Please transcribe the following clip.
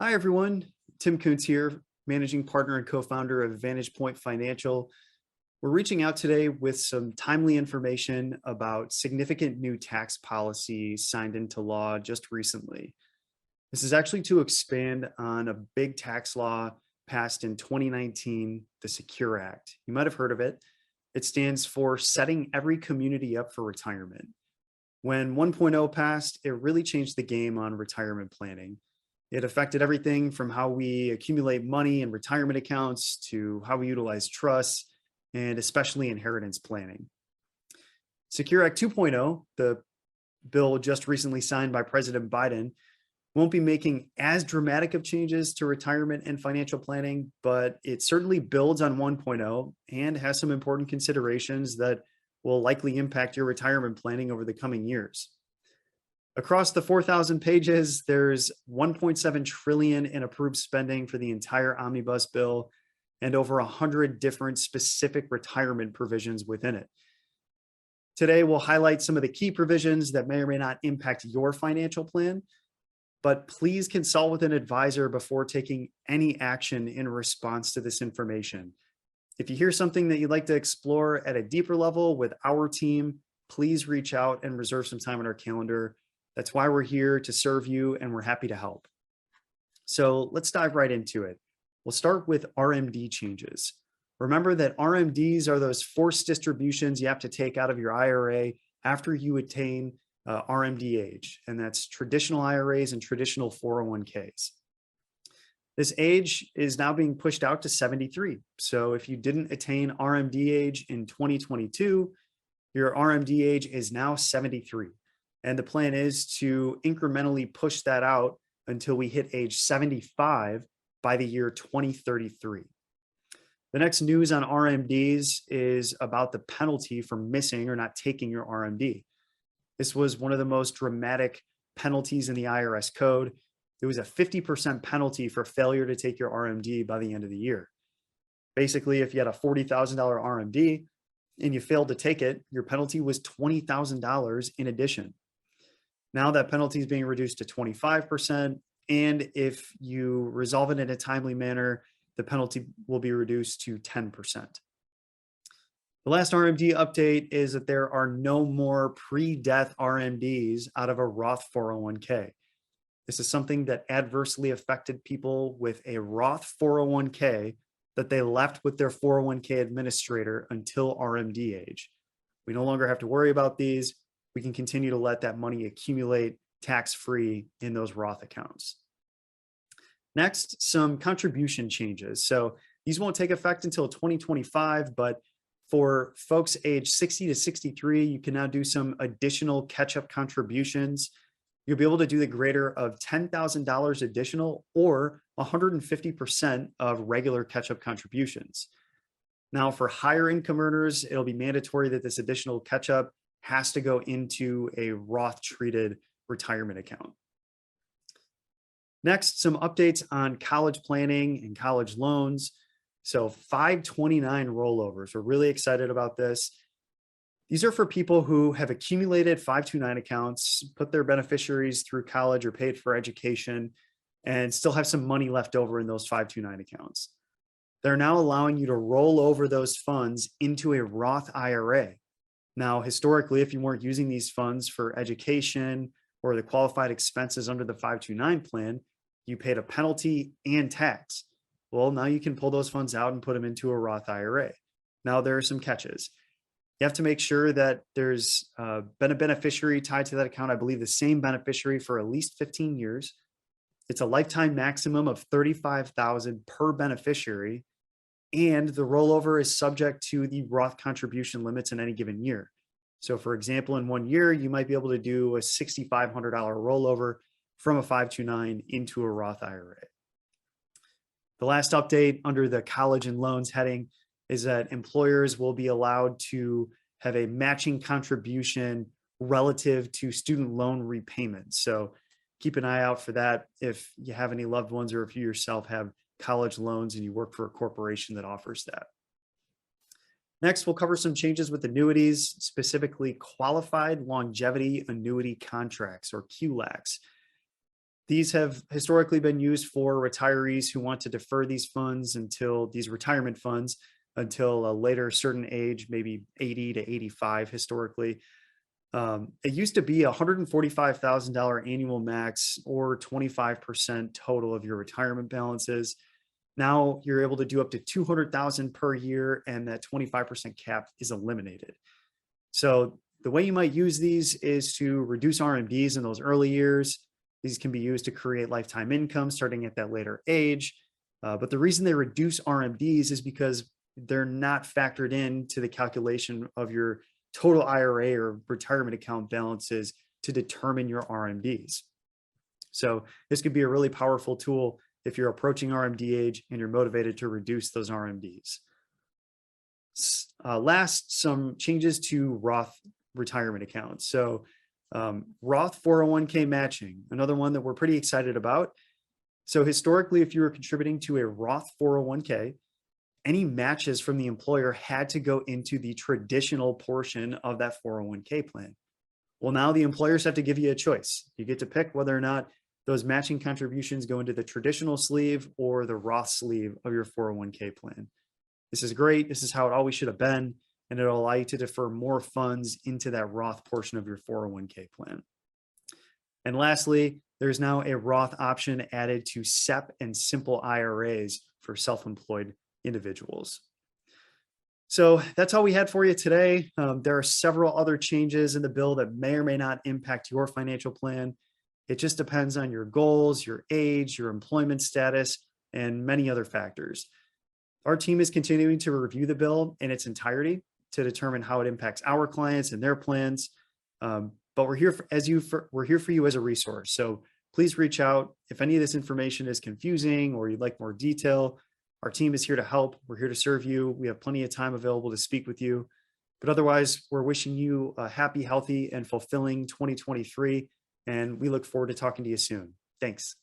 Hi, everyone. Tim Kuntz here, managing partner and co-founder of Vantage Point Financial. We're reaching out today with some timely information about significant new tax policy signed into law just recently. This is actually to expand on a big tax law passed in 2019, the Secure Act. You might have heard of it. It stands for Setting Every Community Up for Retirement. When 1.0 passed, it really changed the game on retirement planning. It affected everything from how we accumulate money in retirement accounts to how we utilize trusts and especially inheritance planning. Secure Act 2.0, the bill just recently signed by President Biden, won't be making as dramatic of changes to retirement and financial planning, but it certainly builds on 1.0 and has some important considerations that will likely impact your retirement planning over the coming years. Across the 4,000 pages, there's 1.7 trillion in approved spending for the entire omnibus bill and over 100 different specific retirement provisions within it. Today, we'll highlight some of the key provisions that may or may not impact your financial plan, but please consult with an advisor before taking any action in response to this information. If you hear something that you'd like to explore at a deeper level with our team, please reach out and reserve some time on our calendar. That's why we're here to serve you, and we're happy to help. So let's dive right into it. We'll start with RMD changes. Remember that RMDs are those forced distributions you have to take out of your IRA after you attain RMD age, and that's traditional IRAs and traditional 401ks. This age is now being pushed out to 73. So if you didn't attain RMD age in 2022, your RMD age is now 73. And the plan is to incrementally push that out until we hit age 75 by the year 2033. The next news on RMDs is about the penalty for missing or not taking your RMD. This was one of the most dramatic penalties in the IRS code. There was a 50% penalty for failure to take your RMD by the end of the year. Basically, if you had a $40,000 RMD and you failed to take it, your penalty was $20,000 in addition. Now that penalty is being reduced to 25%. And if you resolve it in a timely manner, the penalty will be reduced to 10%. The last RMD update is that there are no more pre-death RMDs out of a Roth 401k. This is something that adversely affected people with a Roth 401k that they left with their 401k administrator until RMD age. We no longer have to worry about these. We can continue to let that money accumulate tax-free in those Roth accounts. Next, some contribution changes. So these won't take effect until 2025, but for folks age 60 to 63, you can now do some additional catch-up contributions. You'll be able to do the greater of $10,000 additional or 150% of regular catch-up contributions. Now, for higher income earners, it'll be mandatory that this additional catch-up has to go into a Roth treated retirement account. Next, some updates on college planning and college loans. So 529 rollovers. We're really excited about this. These are for people who have accumulated 529 accounts, put their beneficiaries through college or paid for education, and still have some money left over in those 529 accounts. They're now allowing you to roll over those funds into a Roth IRA. Now, historically, if you weren't using these funds for education or the qualified expenses under the 529 plan, you paid a penalty and tax. Well, now you can pull those funds out and put them into a Roth IRA. Now, there are some catches. You have to make sure that there's been a beneficiary tied to that account. I believe the same beneficiary for at least 15 years. It's a lifetime maximum of $35,000 per beneficiary. And the rollover is subject to the Roth contribution limits in any given year. So for example, in 1 year, you might be able to do a $6,500 rollover from a 529 into a Roth IRA. The last update under the college and loans heading is that employers will be allowed to have a matching contribution relative to student loan repayments. So keep an eye out for that if you have any loved ones or if you yourself have college loans and you work for a corporation that offers that. Next, we'll cover some changes with annuities, specifically qualified longevity annuity contracts or QLACs. These have historically been used for retirees who want to defer these funds until these retirement funds until a later certain age, maybe 80 to 85 historically. It used to be a $145,000 annual max or 25% total of your retirement balances. Now you're able to do up to 200,000 per year, and that 25% cap is eliminated. So the way you might use these is to reduce RMDs in those early years. These can be used to create lifetime income starting at that later age. But the reason they reduce RMDs is because they're not factored into the calculation of your total IRA or retirement account balances to determine your RMDs. So this could be a really powerful tool if you're approaching RMD age and you're motivated to reduce those RMDs. Last, some changes to Roth retirement accounts. So Roth 401k matching, another one that we're pretty excited about. So historically, if you were contributing to a Roth 401k, any matches from the employer had to go into the traditional portion of that 401k plan. Well, now the employers have to give you a choice. You get to pick whether or not those matching contributions go into the traditional sleeve or the Roth sleeve of your 401k plan. This is great. This is how it always should have been, and it'll allow you to defer more funds into that Roth portion of your 401k plan. And lastly, there's now a Roth option added to SEP and simple IRAs for self-employed individuals. So that's all we had for you today. There are several other changes in the bill that may or may not impact your financial plan. It just depends on your goals, your age, your employment status, and many other factors. Our team is continuing to review the bill in its entirety to determine how it impacts our clients and their plans. But we're here we're here for you as a resource. So please reach out if any of this information is confusing or you'd like more detail. Our team is here to help. We're here to serve you. We have plenty of time available to speak with you. But otherwise, we're wishing you a happy, healthy, and fulfilling 2023. And we look forward to talking to you soon. Thanks.